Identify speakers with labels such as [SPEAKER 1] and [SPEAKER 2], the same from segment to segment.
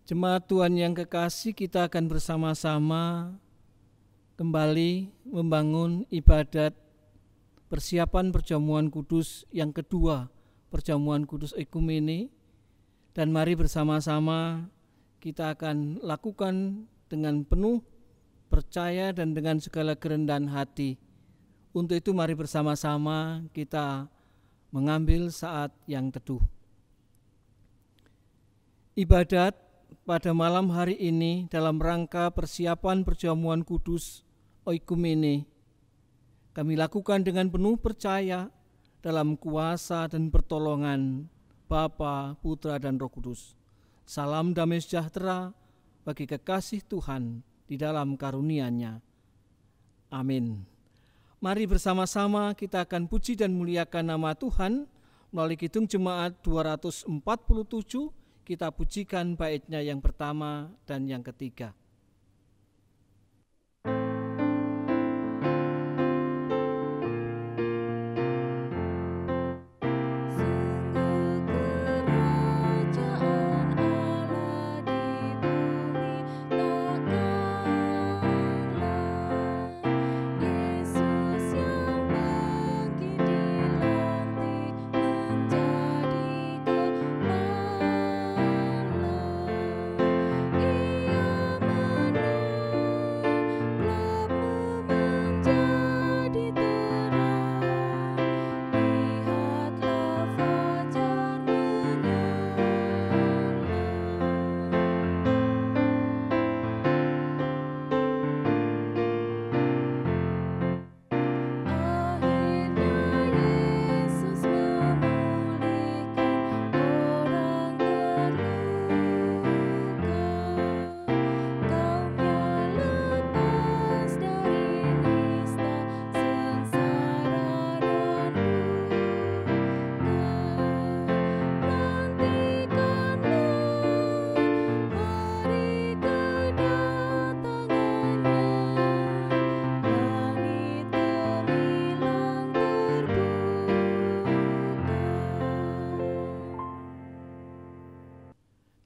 [SPEAKER 1] Jemaat Tuhan yang kekasih, kita akan bersama-sama kembali membangun ibadat persiapan perjamuan kudus yang kedua, perjamuan kudus ekumene. Dan mari bersama-sama kita akan lakukan dengan penuh percaya dan dengan segala kerendahan hati. Untuk itu mari bersama-sama kita mengambil saat yang teduh. Ibadat pada malam hari ini dalam rangka persiapan perjamuan kudus oikumene kami lakukan dengan penuh percaya dalam kuasa dan pertolongan Bapa, Putra, dan Roh Kudus. Salam damai sejahtera bagi kekasih Tuhan di dalam karunia-Nya. Amin. Mari bersama-sama kita akan puji dan muliakan nama Tuhan melalui Kidung Jemaat 247. Kita pujikan baitnya yang pertama dan yang ketiga.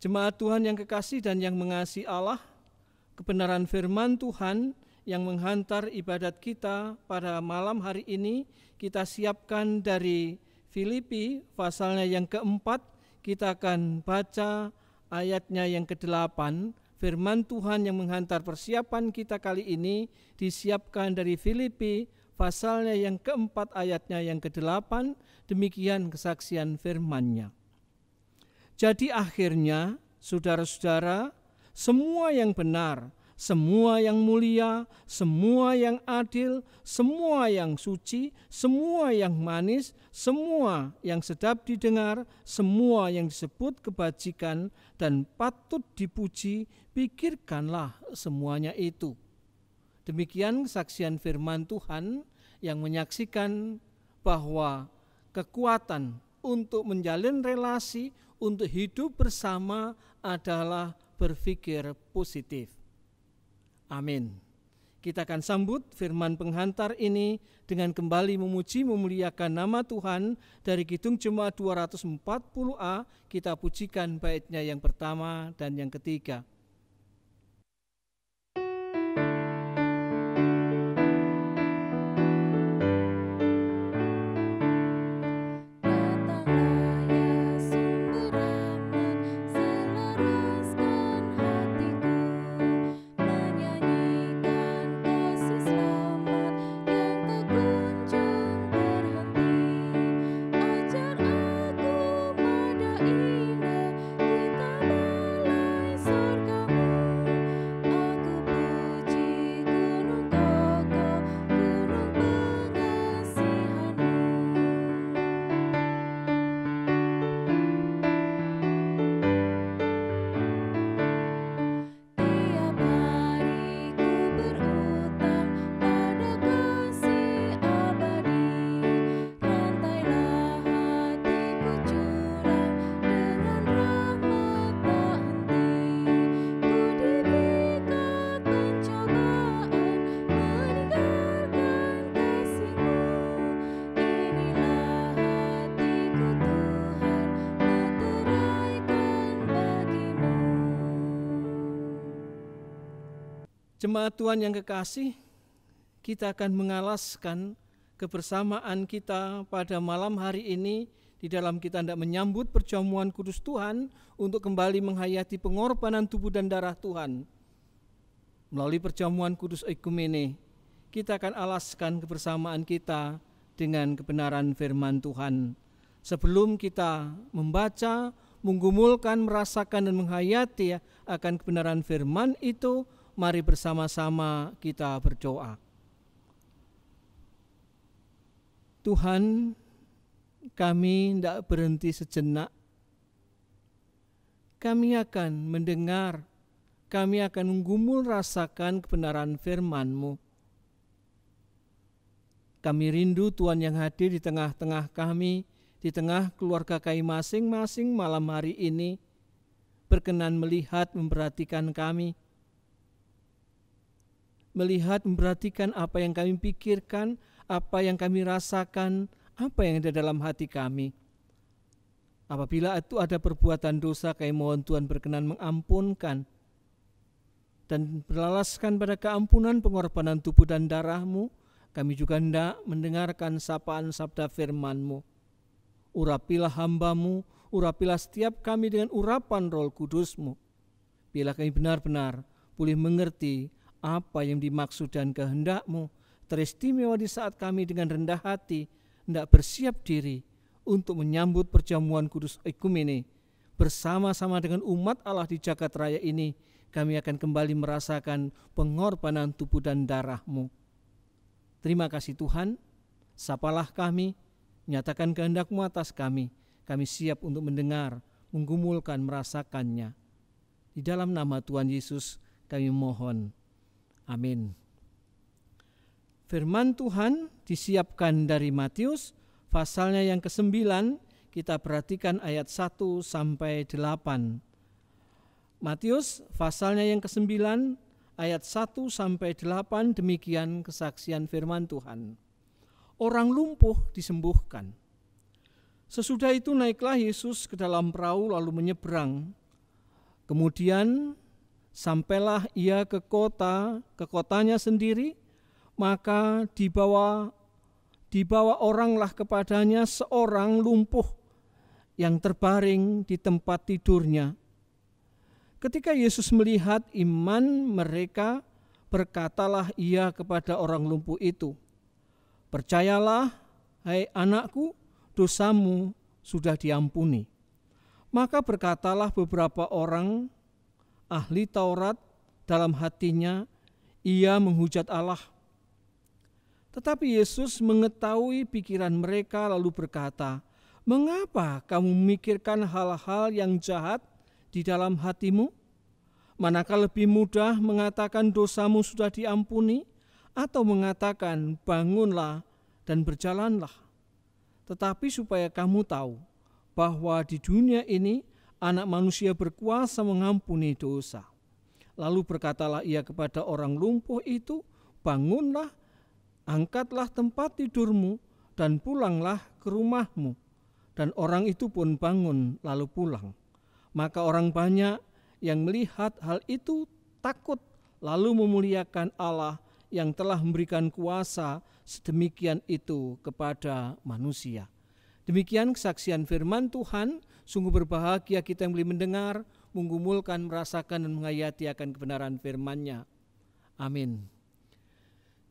[SPEAKER 1] Jemaat Tuhan yang kekasih dan yang mengasihi Allah, kebenaran firman Tuhan yang menghantar ibadat kita pada malam hari ini kita siapkan dari Filipi pasalnya yang keempat. Kita akan baca ayatnya yang ke-8. Firman Tuhan yang menghantar persiapan kita kali ini disiapkan dari Filipi pasalnya yang keempat ayatnya yang ke-8. Demikian kesaksian firman-Nya. Jadi akhirnya, saudara-saudara, semua yang benar, semua yang mulia, semua yang adil, semua yang suci, semua yang manis, semua yang sedap didengar, semua yang disebut kebajikan dan patut dipuji, pikirkanlah semuanya itu. Demikian kesaksian firman Tuhan yang menyaksikan bahwa kekuatan untuk menjalin relasi, untuk hidup bersama adalah berpikir positif. Amin. Kita akan sambut firman penghantar ini dengan kembali memuji memuliakan nama Tuhan dari Kidung Jemaat 240A. Kita pujikan baitnya yang pertama dan yang ketiga.
[SPEAKER 2] Surga
[SPEAKER 1] Jemaat Tuhan yang kekasih, kita akan mengalaskan kebersamaan kita pada malam hari ini di dalam kita hendak menyambut perjamuan kudus Tuhan untuk kembali menghayati pengorbanan tubuh dan darah Tuhan. Melalui perjamuan kudus Ekumene, kita akan alaskan kebersamaan kita dengan kebenaran firman Tuhan. Sebelum kita membaca, menggumulkan, merasakan dan menghayati akan kebenaran firman itu, mari bersama-sama kita berdoa. Tuhan, kami tidak berhenti sejenak. Kami akan mendengar, kami akan menggumul rasakan kebenaran firman-Mu. Kami rindu Tuhan yang hadir di tengah-tengah kami, di tengah keluarga kami masing-masing malam hari ini, berkenan melihat, memperhatikan kami, melihat, memperhatikan apa yang kami pikirkan, apa yang kami rasakan, apa yang ada dalam hati kami. Apabila itu ada perbuatan dosa, kami mohon Tuhan berkenan mengampunkan dan berlalaskan pada keampunan pengorbanan tubuh dan darah-Mu. Kami juga hendak mendengarkan sapaan sabda firman-Mu. Urapilah hamba-Mu, urapilah setiap kami dengan urapan Roh Kudus-Mu. Biarlah kami benar-benar boleh mengerti apa yang dimaksud dan kehendak-Mu, teristimewa di saat kami dengan rendah hati hendak bersiap diri untuk menyambut perjamuan kudus Ekumene. Bersama-sama dengan umat Allah di jagat raya ini, kami akan kembali merasakan pengorbanan tubuh dan darah-Mu. Terima kasih Tuhan, sapalah kami, nyatakan kehendak-Mu atas kami. Kami siap untuk mendengar, menggumulkan, merasakannya. Di dalam nama Tuhan Yesus kami mohon. Amin. Firman Tuhan disiapkan dari Matius, pasalnya yang ke-9, kita perhatikan ayat 1 sampai 8. Matius, pasalnya yang ke-9, ayat 1 sampai 8, demikian kesaksian firman Tuhan. Orang lumpuh disembuhkan. Sesudah itu naiklah Yesus ke dalam perahu lalu menyeberang. Kemudian sampailah ia ke kotanya sendiri, maka dibawa oranglah kepadanya seorang lumpuh yang terbaring di tempat tidurnya. Ketika Yesus melihat iman mereka, berkatalah ia kepada orang lumpuh itu, "Percayalah, hai anakku, dosamu sudah diampuni." Maka berkatalah beberapa orang ahli Taurat dalam hatinya, ia menghujat Allah. Tetapi Yesus mengetahui pikiran mereka lalu berkata, "Mengapa kamu memikirkan hal-hal yang jahat di dalam hatimu? Manakah lebih mudah mengatakan dosamu sudah diampuni, atau mengatakan bangunlah dan berjalanlah? Tetapi supaya kamu tahu bahwa di dunia ini Anak Manusia berkuasa mengampuni dosa." Lalu berkatalah ia kepada orang lumpuh itu, "Bangunlah, angkatlah tempat tidurmu dan pulanglah ke rumahmu." Dan orang itu pun bangun lalu pulang. Maka orang banyak yang melihat hal itu takut, lalu memuliakan Allah yang telah memberikan kuasa sedemikian itu kepada manusia. Demikian kesaksian firman Tuhan. Sungguh berbahagia kita yang boleh mendengar, menggumulkan, merasakan dan menghayati akan kebenaran firman-Nya. Amin.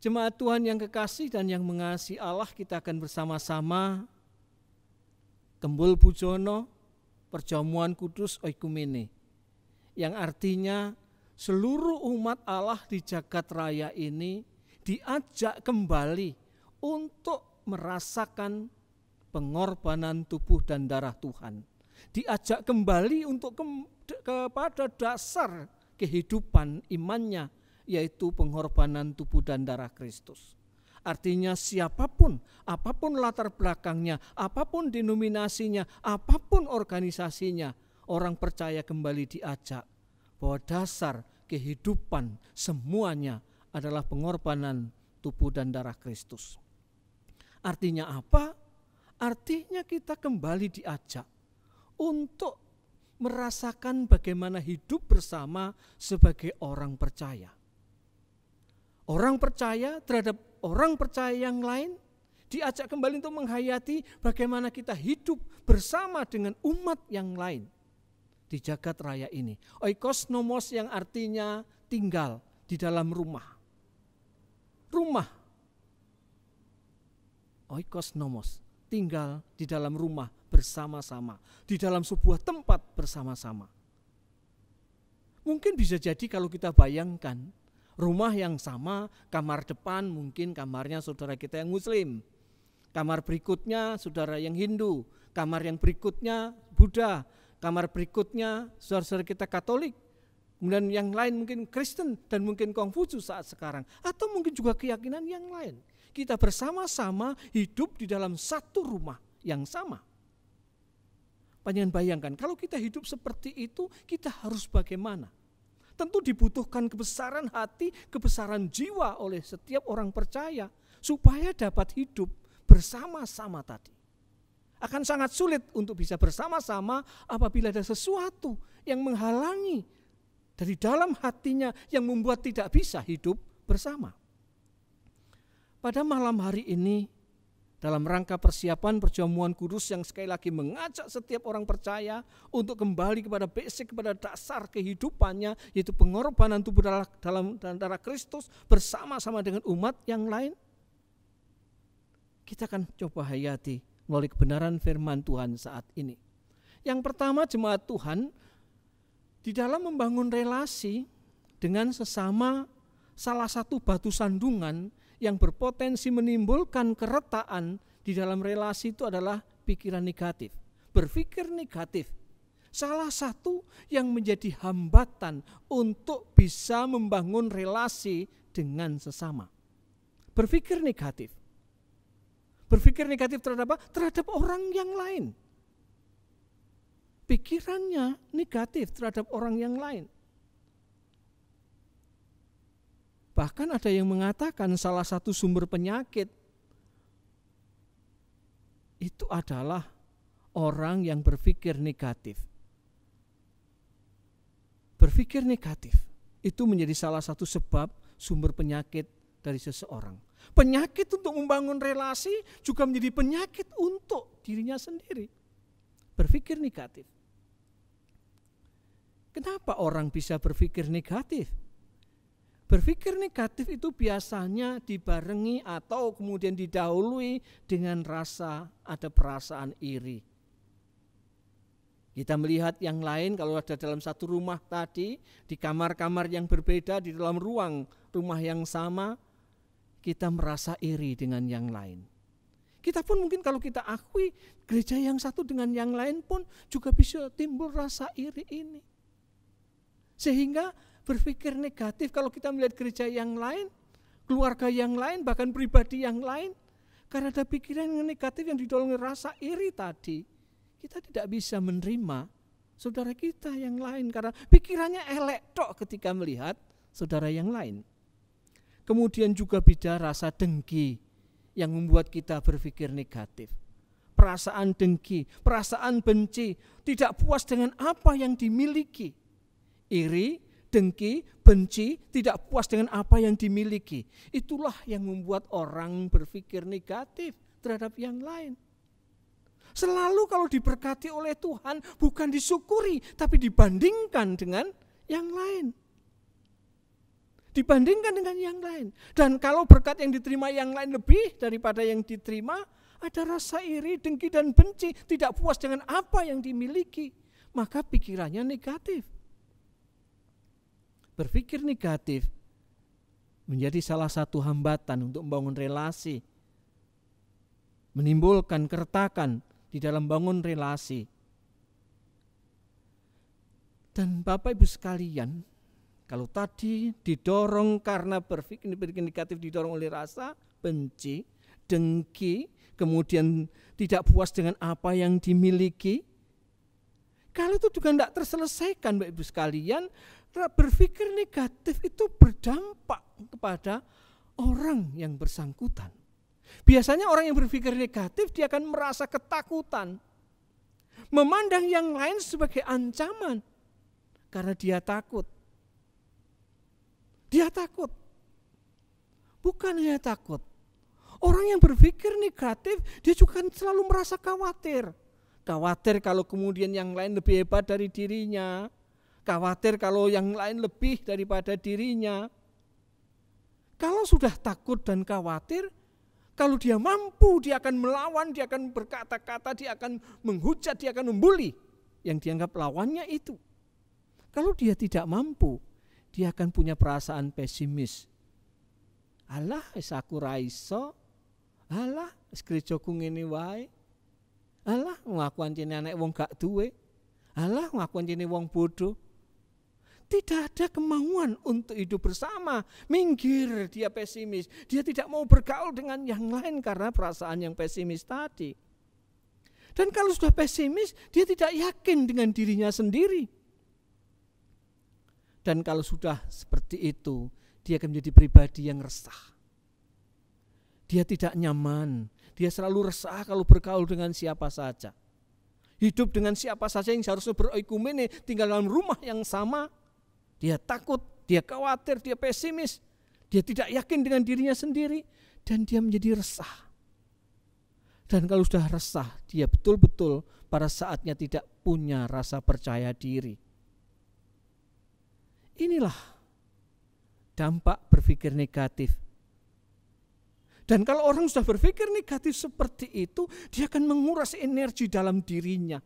[SPEAKER 1] Jemaat Tuhan yang kekasih dan yang mengasihi Allah, kita akan bersama-sama Kembul Bujono perjamuan kudus Oikumene, yang artinya seluruh umat Allah di jagat raya ini diajak kembali untuk merasakan pengorbanan tubuh dan darah Tuhan. Diajak kembali untuk kepada dasar kehidupan imannya, yaitu pengorbanan tubuh dan darah Kristus. Artinya siapapun, apapun latar belakangnya, apapun denominasinya, apapun organisasinya, orang percaya kembali diajak bahwa dasar kehidupan semuanya adalah pengorbanan tubuh dan darah Kristus. Artinya apa? Artinya kita kembali diajak untuk merasakan bagaimana hidup bersama sebagai orang percaya. orang percaya terhadap orang percaya yang lain, diajak kembali untuk menghayati bagaimana kita hidup bersama dengan umat yang lain di jagat raya ini. Oikosnomos yang artinya tinggal di dalam rumah. Rumah. Oikosnomos, tinggal di dalam rumah bersama-sama, di dalam sebuah tempat bersama-sama. Mungkin bisa jadi kalau kita bayangkan, rumah yang sama, kamar depan mungkin kamarnya saudara kita yang Muslim, kamar berikutnya saudara yang Hindu, kamar yang berikutnya Buddha, kamar berikutnya saudara-saudara kita Katolik, kemudian yang lain mungkin Kristen dan mungkin Konghucu saat sekarang, atau mungkin juga keyakinan yang lain. Kita bersama-sama hidup di dalam satu rumah yang sama. Panjenengan bayangkan, kalau kita hidup seperti itu, kita harus bagaimana? Tentu dibutuhkan kebesaran hati, kebesaran jiwa oleh setiap orang percaya, supaya dapat hidup bersama-sama tadi. Akan sangat sulit untuk bisa bersama-sama apabila ada sesuatu yang menghalangi dari dalam hatinya yang membuat tidak bisa hidup bersama. Pada malam hari ini, dalam rangka persiapan perjamuan kudus yang sekali lagi mengajak setiap orang percaya untuk kembali kepada basic, kepada dasar kehidupannya, yaitu pengorbanan tubuh dalam darah Kristus bersama-sama dengan umat yang lain, kita akan coba hayati melalui kebenaran firman Tuhan saat ini. Yang pertama, jemaat Tuhan, di dalam membangun relasi dengan sesama, salah satu batu sandungan yang berpotensi menimbulkan keretaan di dalam relasi itu adalah pikiran negatif. Berpikir negatif, salah satu yang menjadi hambatan untuk bisa membangun relasi dengan sesama. Berpikir negatif. Berpikir negatif terhadap apa? Terhadap orang yang lain. Pikirannya negatif terhadap orang yang lain. Bahkan ada yang mengatakan salah satu sumber penyakit itu adalah orang yang berpikir negatif. Berpikir negatif itu menjadi salah satu sebab sumber penyakit dari seseorang. Penyakit untuk membangun relasi juga menjadi penyakit untuk dirinya sendiri. Berpikir negatif. Kenapa orang bisa berpikir negatif? Berpikir negatif itu biasanya dibarengi atau kemudian didahului dengan ada perasaan iri. Kita melihat yang lain kalau ada dalam satu rumah tadi, di kamar-kamar yang berbeda, di dalam ruang rumah yang sama, kita merasa iri dengan yang lain. Kita pun mungkin kalau kita akui gereja yang satu dengan yang lain pun juga bisa timbul rasa iri ini. Sehingga berpikir negatif kalau kita melihat gereja yang lain, keluarga yang lain, bahkan pribadi yang lain, karena ada pikiran yang negatif yang didolongi rasa iri tadi, kita tidak bisa menerima saudara kita yang lain karena pikirannya elek tok ketika melihat saudara yang lain. Kemudian juga beda rasa dengki yang membuat kita berpikir negatif. Perasaan dengki, perasaan benci, tidak puas dengan apa yang dimiliki. Iri, dengki, benci, tidak puas dengan apa yang dimiliki. Itulah yang membuat orang berpikir negatif terhadap yang lain. Selalu kalau diberkati oleh Tuhan bukan disyukuri, tapi dibandingkan dengan yang lain. Dibandingkan dengan yang lain. Dan kalau berkat yang diterima yang lain lebih daripada yang diterima, ada rasa iri, dengki, dan benci, tidak puas dengan apa yang dimiliki. Maka pikirannya negatif. Berpikir negatif menjadi salah satu hambatan untuk membangun relasi, menimbulkan keretakan di dalam bangun relasi. Dan Bapak Ibu sekalian, kalau tadi didorong karena berpikir negatif, didorong oleh rasa benci, dengki, kemudian tidak puas dengan apa yang dimiliki, kalau itu juga tidak terselesaikan Bapak Ibu sekalian, berpikir negatif itu berdampak kepada orang yang bersangkutan. Biasanya orang yang berpikir negatif dia akan merasa ketakutan, memandang yang lain sebagai ancaman karena dia takut. Dia takut. Bukan hanya takut. Orang yang berpikir negatif, dia juga selalu merasa khawatir. Khawatir kalau kemudian yang lain lebih hebat dari dirinya. Khawatir kalau yang lain lebih daripada dirinya. Kalau sudah takut dan khawatir, kalau dia mampu, dia akan melawan, dia akan berkata-kata, dia akan menghujat, dia akan membuli yang dianggap lawannya itu. Kalau dia tidak mampu, dia akan punya perasaan pesimis. Alah, aku ra iso. Alah, gerejaku ngene wae. Alah, aku ancene anak wong gak duwe. Alah, aku ancene wong bodoh. Tidak ada kemauan untuk hidup bersama. Minggir, dia pesimis. Dia tidak mau bergaul dengan yang lain karena perasaan yang pesimis tadi. Dan kalau sudah pesimis, dia tidak yakin dengan dirinya sendiri. Dan kalau sudah seperti itu, dia akan menjadi pribadi yang resah. Dia tidak nyaman. Dia selalu resah kalau bergaul dengan siapa saja. Hidup dengan siapa saja yang seharusnya beroikumene, tinggal dalam rumah yang sama. Dia takut, dia khawatir, dia pesimis. Dia tidak yakin dengan dirinya sendiri. Dan dia menjadi resah. Dan kalau sudah resah, dia betul-betul pada saatnya tidak punya rasa percaya diri. Inilah dampak berpikir negatif. Dan kalau orang sudah berpikir negatif seperti itu, dia akan menguras energi dalam dirinya.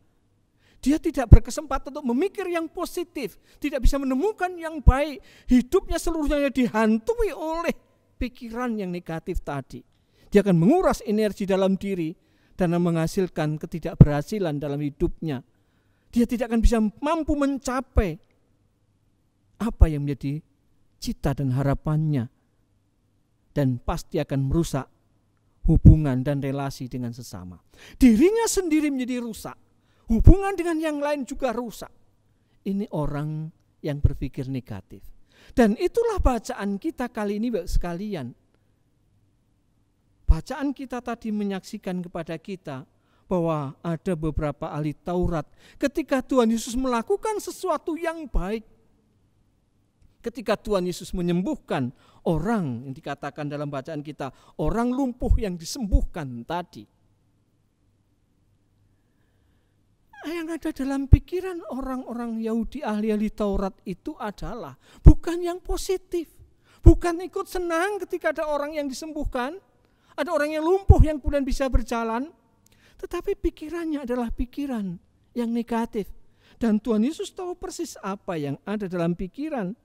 [SPEAKER 1] Dia tidak berkesempatan untuk memikir yang positif, tidak bisa menemukan yang baik. Hidupnya seluruhnya dihantui oleh pikiran yang negatif tadi. Dia akan menguras energi dalam diri dan menghasilkan ketidakberhasilan dalam hidupnya. Dia tidak akan bisa mampu mencapai apa yang menjadi cita dan harapannya. Dan pasti akan merusak hubungan dan relasi dengan sesama. Dirinya sendiri menjadi rusak. Hubungan dengan yang lain juga rusak. Ini orang yang berpikir negatif. Dan itulah bacaan kita kali ini Bapak sekalian. Bacaan kita tadi menyaksikan kepada kita bahwa ada beberapa ahli Taurat ketika Tuhan Yesus melakukan sesuatu yang baik. Ketika Tuhan Yesus menyembuhkan orang yang dikatakan dalam bacaan kita, orang lumpuh yang disembuhkan tadi. Yang ada dalam pikiran orang-orang Yahudi ahli-ahli Taurat itu adalah bukan yang positif. Bukan ikut senang ketika ada orang yang disembuhkan, ada orang yang lumpuh yang kemudian bisa berjalan. Tetapi pikirannya adalah pikiran yang negatif. Dan Tuhan Yesus tahu persis apa yang ada dalam pikiran.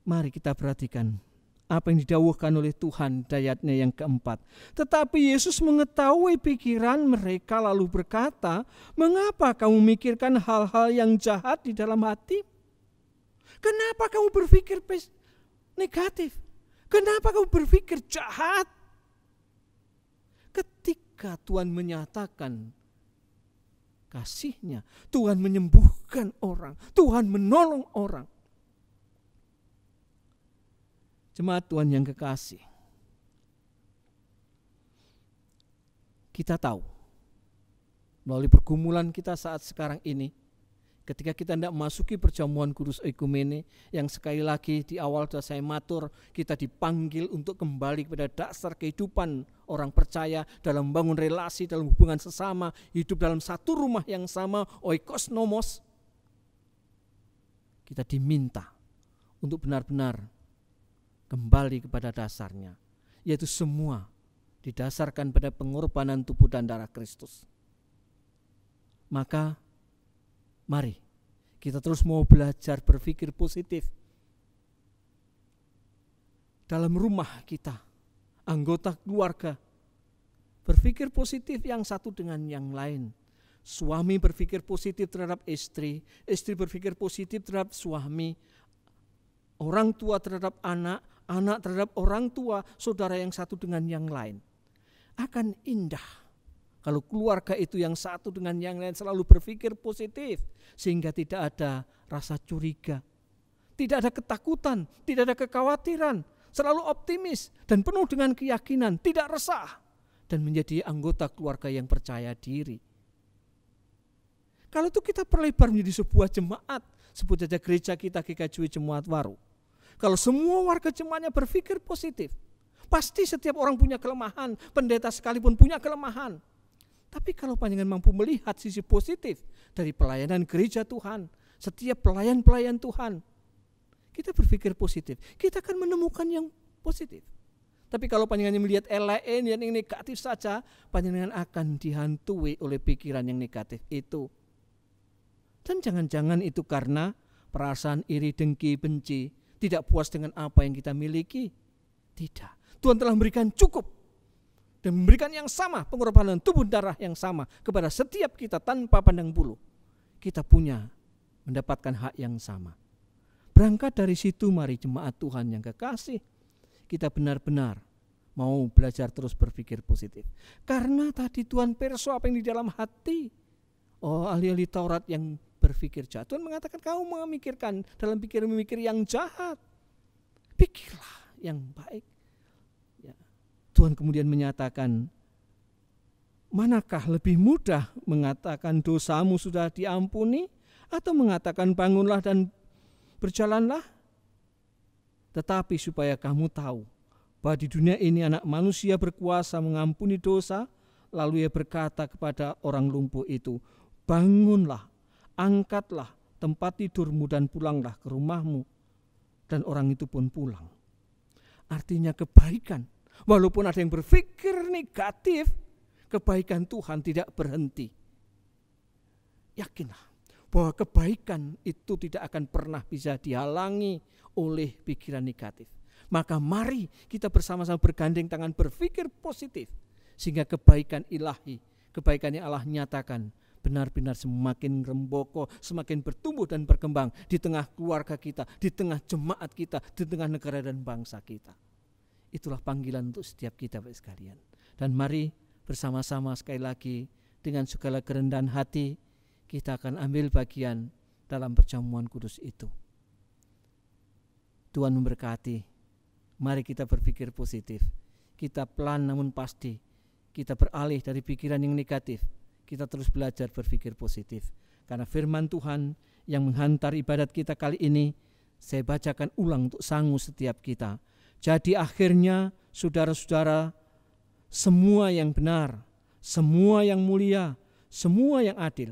[SPEAKER 1] Mari kita perhatikan apa yang didawuhkan oleh Tuhan di ayatnya yang keempat. Tetapi Yesus mengetahui pikiran mereka lalu berkata, mengapa kamu memikirkan hal-hal yang jahat di dalam hati? Kenapa kamu berpikir negatif? Kenapa kamu berpikir jahat? Ketika Tuhan menyatakan kasih-Nya, Tuhan menyembuhkan orang, Tuhan menolong orang. Jemaat Tuhan yang kekasih, kita tahu melalui pergumulan kita saat sekarang ini, ketika kita tidak memasuki perjamuan kudus oikumene, yang sekali lagi di awal sudah saya matur, kita dipanggil untuk kembali kepada dasar kehidupan orang percaya dalam membangun relasi, dalam hubungan sesama, hidup dalam satu rumah yang sama, oikos nomos. Kita diminta untuk benar-benar kembali kepada dasarnya, yaitu semua didasarkan pada pengorbanan tubuh dan darah Kristus. Maka mari kita terus mau belajar berpikir positif. Dalam rumah kita, anggota keluarga, berpikir positif yang satu dengan yang lain. Suami berpikir positif terhadap istri, istri berpikir positif terhadap suami, orang tua terhadap anak, anak terhadap orang tua, saudara yang satu dengan yang lain. Akan indah kalau keluarga itu yang satu dengan yang lain selalu berpikir positif, sehingga tidak ada rasa curiga, tidak ada ketakutan, tidak ada kekhawatiran, selalu optimis dan penuh dengan keyakinan, tidak resah, dan menjadi anggota keluarga yang percaya diri. Kalau itu kita perlebar menjadi sebuah jemaat, sebut saja gereja kita GKJ Jemaat Waru. Kalau semua warga jemaatnya berpikir positif, pasti setiap orang punya kelemahan, pendeta sekalipun punya kelemahan. Tapi kalau panjenengan mampu melihat sisi positif dari pelayanan gereja Tuhan, setiap pelayan-pelayan Tuhan, kita berpikir positif, kita akan menemukan yang positif. Tapi kalau panjenengan melihat yang negatif saja, panjenengan akan dihantui oleh pikiran yang negatif itu. Dan jangan-jangan itu karena perasaan iri, dengki, benci, tidak puas dengan apa yang kita miliki. Tidak. Tuhan telah memberikan cukup dan memberikan yang sama, pengorbanan tubuh darah yang sama kepada setiap kita tanpa pandang bulu. Kita punya mendapatkan hak yang sama. Berangkat dari situ, mari jemaat Tuhan yang kekasih, kita benar-benar mau belajar terus berpikir positif. Karena tadi Tuhan perso apa yang di dalam hati. Ahli-ahli Taurat yang berpikir jahat. Tuhan mengatakan kamu memikirkan dalam pikir-memikir yang jahat. Pikirlah yang baik. Tuhan kemudian menyatakan, manakah lebih mudah mengatakan dosamu sudah diampuni atau mengatakan bangunlah dan berjalanlah? Tetapi supaya kamu tahu bahwa di dunia ini anak manusia berkuasa mengampuni dosa, lalu ia berkata kepada orang lumpuh itu, bangunlah, angkatlah tempat tidurmu dan pulanglah ke rumahmu. Dan orang itu pun pulang. Artinya kebaikan. Walaupun ada yang berpikir negatif, kebaikan Tuhan tidak berhenti. Yakinlah bahwa kebaikan itu tidak akan pernah bisa dihalangi oleh pikiran negatif. Maka mari kita bersama-sama bergandeng tangan berpikir positif, sehingga kebaikan ilahi, kebaikan yang Allah nyatakan, benar-benar semakin remboko, semakin bertumbuh dan berkembang di tengah keluarga kita, di tengah jemaat kita, di tengah negara dan bangsa kita. Itulah panggilan untuk setiap kita Bapak sekalian. Dan mari bersama-sama sekali lagi dengan segala kerendahan hati kita akan ambil bagian dalam perjamuan kudus itu. Tuhan memberkati. Mari kita berpikir positif. Kita pelan namun pasti. Kita beralih dari pikiran yang negatif. Kita terus belajar berpikir positif. Karena firman Tuhan yang menghantar ibadat kita kali ini, saya bacakan ulang untuk sangu setiap kita. Jadi akhirnya saudara-saudara, semua yang benar, semua yang mulia, semua yang adil,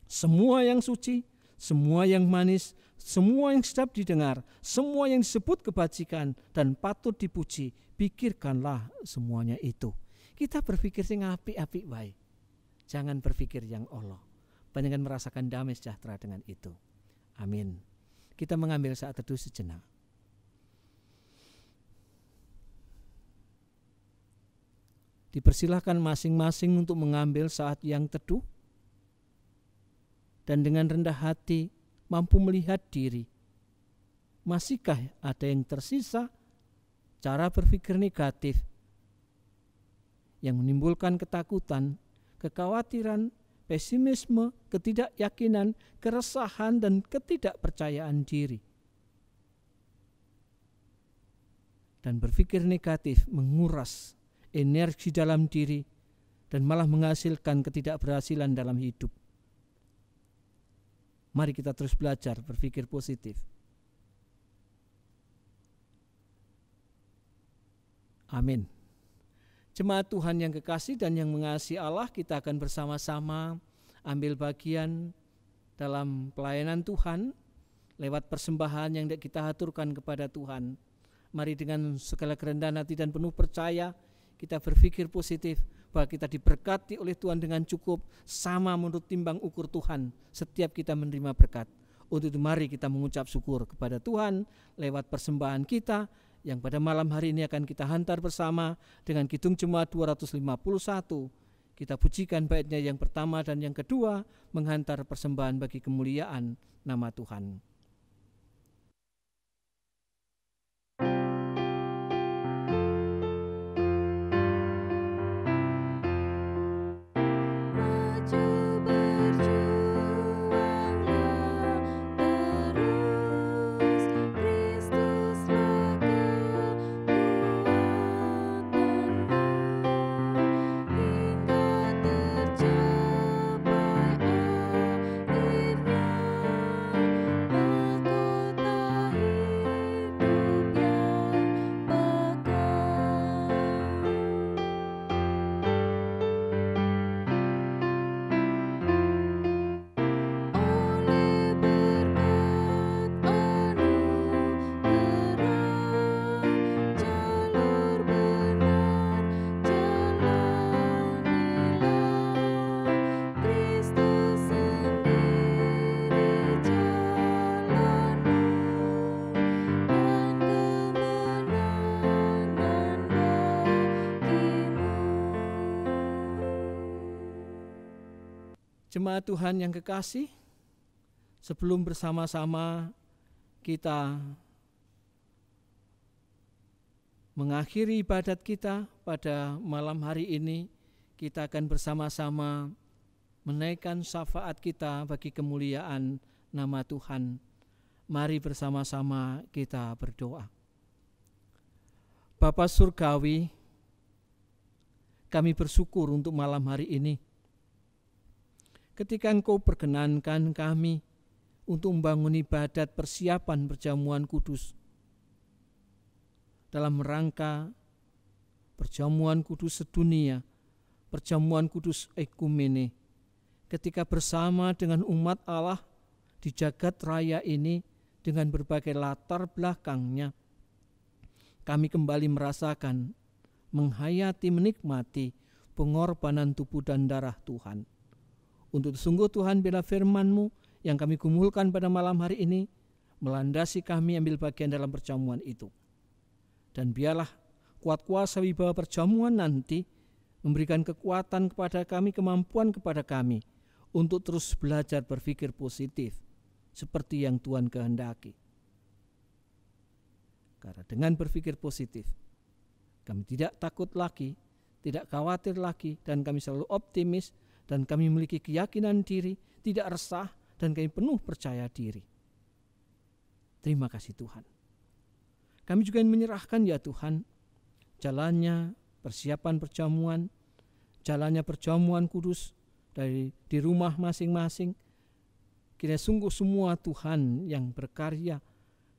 [SPEAKER 1] semua yang suci, semua yang manis, semua yang sedap didengar, semua yang disebut kebajikan dan patut dipuji, pikirkanlah semuanya itu. Kita berpikir sing apik-apik wae. Jangan berpikir yang Allah. Panjenengan merasakan damai sejahtera dengan itu. Amin. Kita mengambil saat teduh sejenak. Dipersilahkan masing-masing untuk mengambil saat yang teduh dan dengan rendah hati mampu melihat diri. Masihkah ada yang tersisa cara berpikir negatif yang menimbulkan ketakutan, kekhawatiran, pesimisme, ketidakyakinan, keresahan, dan ketidakpercayaan diri. Dan berpikir negatif menguras energi dalam diri dan malah menghasilkan ketidakberhasilan dalam hidup. Mari kita terus belajar berpikir positif. Amin. Jemaat Tuhan yang kekasih dan yang mengasihi Allah, kita akan bersama-sama ambil bagian dalam pelayanan Tuhan lewat persembahan yang kita haturkan kepada Tuhan. Mari dengan segala kerendahan hati dan penuh percaya kita berpikir positif bahwa kita diberkati oleh Tuhan dengan cukup, sama menurut timbang ukur Tuhan setiap kita menerima berkat. Untuk itu mari kita mengucap syukur kepada Tuhan lewat persembahan kita yang pada malam hari ini akan kita hantar bersama dengan Kidung Jemaat 251. Kita pujikan baitnya yang pertama dan yang kedua, menghantar persembahan bagi kemuliaan nama Tuhan. Jemaat Tuhan yang kekasih, sebelum bersama-sama kita mengakhiri ibadat kita pada malam hari ini, kita akan bersama-sama menaikkan syafaat kita bagi kemuliaan nama Tuhan. Mari bersama-sama kita berdoa. Bapa Surgawi, kami bersyukur untuk malam hari ini. Ketika Engkau perkenankan kami untuk membangun ibadat persiapan perjamuan kudus dalam rangka perjamuan kudus sedunia, perjamuan kudus ekumene, ketika bersama dengan umat Allah di jagat raya ini dengan berbagai latar belakangnya, kami kembali merasakan, menghayati, menikmati pengorbanan tubuh dan darah Tuhan. Untuk sungguh Tuhan, bila firman-Mu yang kami gumulkan pada malam hari ini melandasi kami ambil bagian dalam perjamuan itu. Dan biarlah kuat kuasa wibawa perjamuan nanti memberikan kekuatan kepada kami, kemampuan kepada kami untuk terus belajar berpikir positif seperti yang Tuhan kehendaki. Karena dengan berpikir positif, kami tidak takut lagi, tidak khawatir lagi, dan kami selalu optimis, dan kami memiliki keyakinan diri, tidak resah, dan kami penuh percaya diri. Terima kasih Tuhan. Kami juga ingin menyerahkan ya Tuhan, jalannya persiapan perjamuan, jalannya perjamuan kudus di rumah masing-masing. Kiranya sungguh semua Tuhan yang berkarya,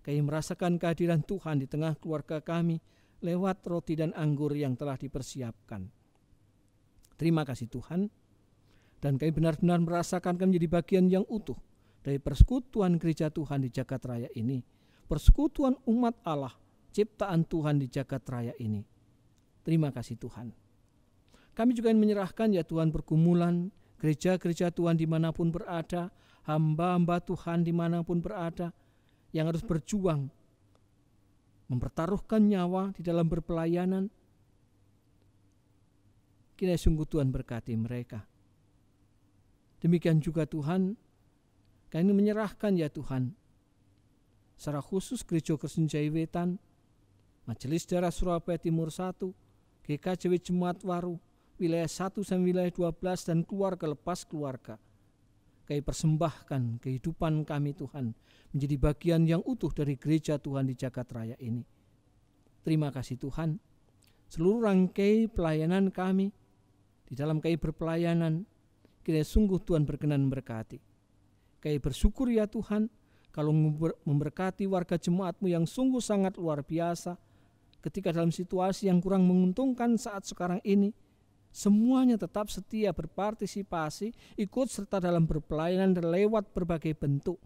[SPEAKER 1] kami merasakan kehadiran Tuhan di tengah keluarga kami lewat roti dan anggur yang telah dipersiapkan. Terima kasih Tuhan. Dan kami benar-benar merasakan kami menjadi bagian yang utuh dari persekutuan gereja Tuhan di jagat raya ini. Persekutuan umat Allah, ciptaan Tuhan di jagat raya ini. Terima kasih Tuhan. Kami juga ingin menyerahkan ya Tuhan pergumulan gereja-gereja Tuhan dimanapun berada, hamba-hamba Tuhan dimanapun berada, yang harus berjuang, mempertaruhkan nyawa di dalam berpelayanan. Kiranya sungguh Tuhan berkati mereka. Demikian juga Tuhan, kami menyerahkan ya Tuhan, secara khusus Gereja Kristen Jaya Wetan, Majelis Daerah Surabaya Timur 1, GKJW Jemaat Waru, wilayah 1 sampai wilayah 12, dan keluarga lepas keluarga. Kami persembahkan kehidupan kami Tuhan, menjadi bagian yang utuh dari gereja Tuhan di jagat raya ini. Terima kasih Tuhan, seluruh rangkai pelayanan kami, di dalam kami berpelayanan, kiranya sungguh Tuhan berkenan memberkati. Kami bersyukur ya Tuhan, kalau memberkati warga jemaat-Mu yang sungguh sangat luar biasa, ketika dalam situasi yang kurang menguntungkan saat sekarang ini, semuanya tetap setia berpartisipasi, ikut serta dalam berpelayanan lewat berbagai bentuk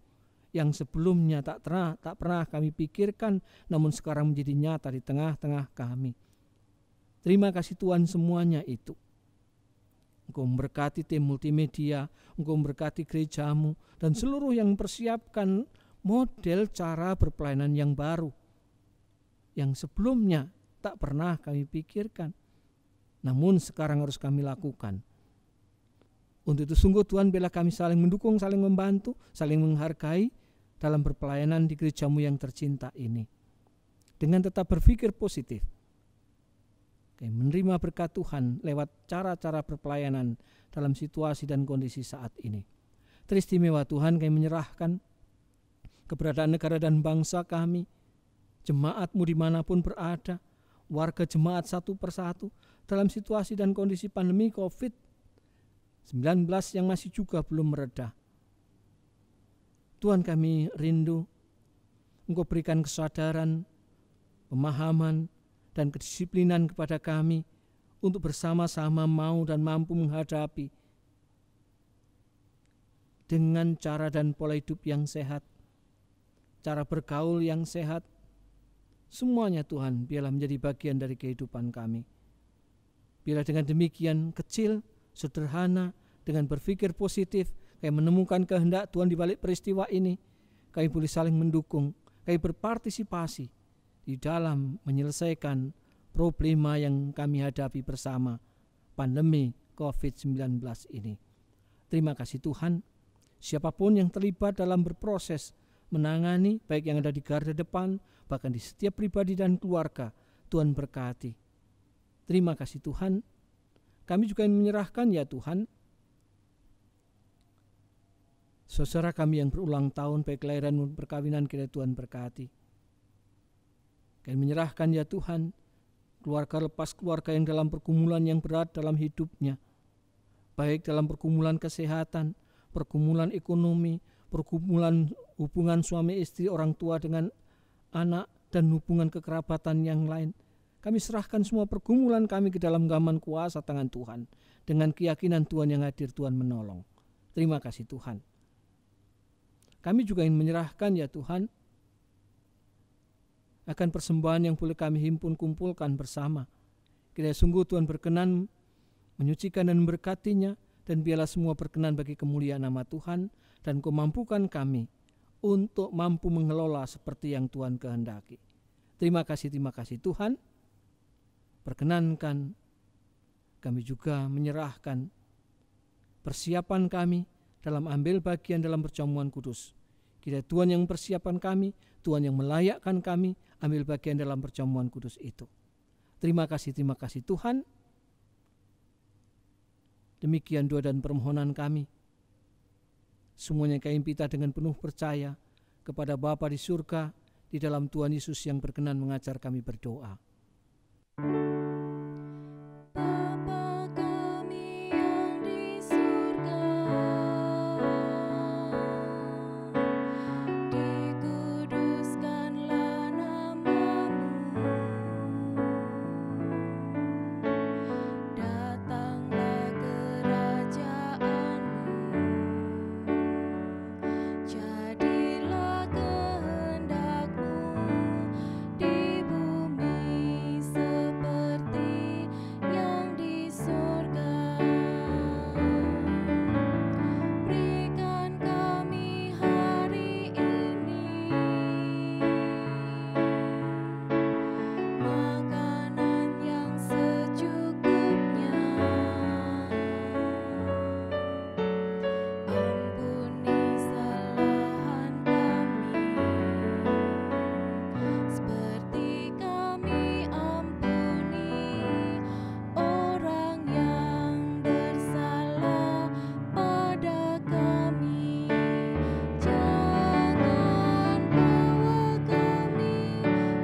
[SPEAKER 1] yang sebelumnya tak pernah kami pikirkan, namun sekarang menjadi nyata di tengah-tengah kami. Terima kasih Tuhan semuanya itu. Engkau memberkati tim multimedia, Engkau memberkati gereja-Mu, dan seluruh yang mempersiapkan model cara berpelayanan yang baru, yang sebelumnya tak pernah kami pikirkan, namun sekarang harus kami lakukan. Untuk itu sungguh Tuhan, bila kami saling mendukung, saling membantu, saling menghargai dalam berpelayanan di gereja-Mu yang tercinta ini. Dengan tetap berpikir positif, kami menerima berkat Tuhan lewat cara-cara berpelayanan dalam situasi dan kondisi saat ini. Teristimewa Tuhan, kami menyerahkan keberadaan negara dan bangsa kami, jemaat-Mu dimanapun berada, warga jemaat satu persatu, dalam situasi dan kondisi pandemi COVID-19 yang masih juga belum mereda. Tuhan, kami rindu Engkau berikan kesadaran, pemahaman, dan kedisiplinan kepada kami untuk bersama-sama mau dan mampu menghadapi dengan cara dan pola hidup yang sehat, cara bergaul yang sehat. Semuanya Tuhan, biarlah menjadi bagian dari kehidupan kami. Biarlah dengan demikian kecil, sederhana, dengan berpikir positif, kami menemukan kehendak Tuhan di balik peristiwa ini. Kami boleh saling mendukung, kami berpartisipasi di dalam menyelesaikan problema yang kami hadapi bersama, pandemi COVID-19 ini. Terima kasih Tuhan, siapapun yang terlibat dalam berproses menangani, baik yang ada di garda depan, bahkan di setiap pribadi dan keluarga, Tuhan berkati. Terima kasih Tuhan. Kami juga ingin menyerahkan ya Tuhan, saudara kami yang berulang tahun, baik kelahiran maupun perkawinan, kiranya Tuhan berkati. Kami menyerahkan ya Tuhan, keluarga lepas keluarga yang dalam pergumulan yang berat dalam hidupnya, baik dalam pergumulan kesehatan, pergumulan ekonomi, pergumulan hubungan suami istri, orang tua dengan anak, dan hubungan kekerabatan yang lain. Kami serahkan semua pergumulan kami ke dalam genggaman kuasa tangan Tuhan, dengan keyakinan Tuhan yang hadir, Tuhan menolong. Terima kasih Tuhan. Kami juga ingin menyerahkan ya Tuhan, akan persembahan yang boleh kami kumpulkan bersama. Kiranya sungguh Tuhan berkenan menyucikan dan memberkatinya, dan biarlah semua berkenan bagi kemuliaan nama Tuhan, dan Kau mampukan kami untuk mampu mengelola seperti yang Tuhan kehendaki. Terima kasih Tuhan. Perkenankan kami juga menyerahkan persiapan kami dalam ambil bagian dalam perjamuan kudus. Kiranya Tuhan yang mempersiapkan kami, Tuhan yang melayakkan kami ambil bagian dalam perjamuan kudus itu. Terima kasih Tuhan. Demikian doa dan permohonan kami. Semuanya kami minta dengan penuh percaya kepada Bapa di surga, di dalam Tuhan Yesus yang berkenan mengajar kami berdoa.
[SPEAKER 2] Bapa kami yang di surga, dikuduskanlah nama-Mu, datanglah kerajaan-Mu, jadilah kehendak-Mu di bumi seperti yang di surga. Berikan kami hari ini makanan yang secukupnya. Ampuni kesalahan kami, seperti kami ampuni orang yang bersalah pada kami. Jangan bawa kami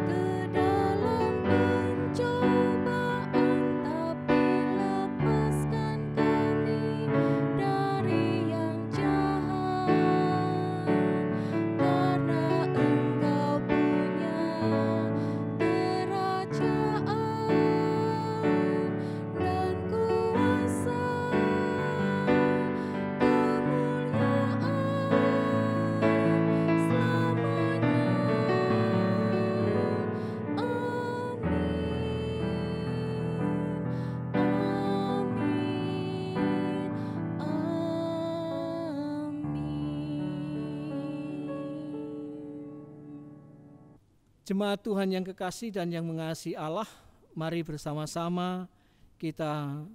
[SPEAKER 2] ke dalam pencobaan, tapi lepaskan kami dari yang jahat. Karena Engkau punya kerajaan dan kuasa, kemuliaan selamanya.
[SPEAKER 1] Jemaat Tuhan yang kekasih dan yang mengasihi Allah, mari bersama-sama kita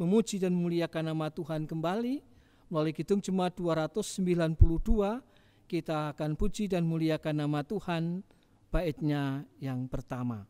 [SPEAKER 1] memuji dan memuliakan nama Tuhan kembali. Melalui Kidung Jemaat 292, kita akan puji dan muliakan nama Tuhan, baitnya yang pertama.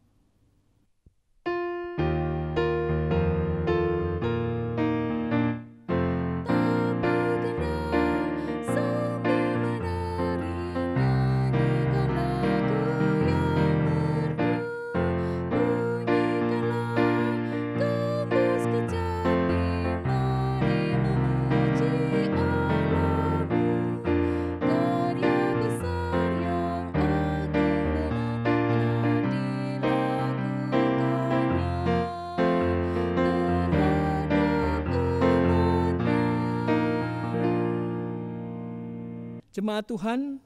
[SPEAKER 1] Jemaat Tuhan,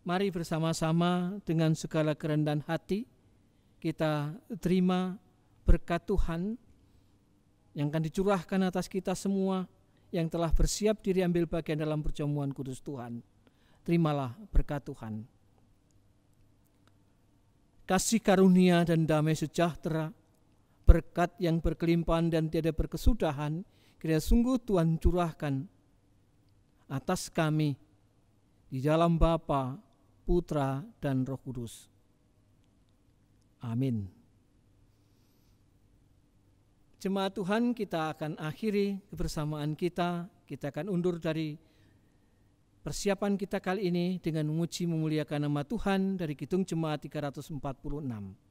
[SPEAKER 1] mari bersama-sama dengan segala kerendahan hati kita terima berkat Tuhan yang akan dicurahkan atas kita semua yang telah bersiap diri ambil bagian dalam perjamuan kudus Tuhan. Terimalah berkat Tuhan. Kasih karunia dan damai sejahtera, berkat yang berkelimpahan dan tiada berkesudahan, kiranya sungguh Tuhan curahkan atas kami di dalam Bapa, Putra, dan Roh Kudus. Amin. Jemaat Tuhan, kita akan akhiri kebersamaan kita. Kita akan undur dari persiapan kita kali ini dengan memuji memuliakan nama Tuhan dari Kidung Jemaat 346.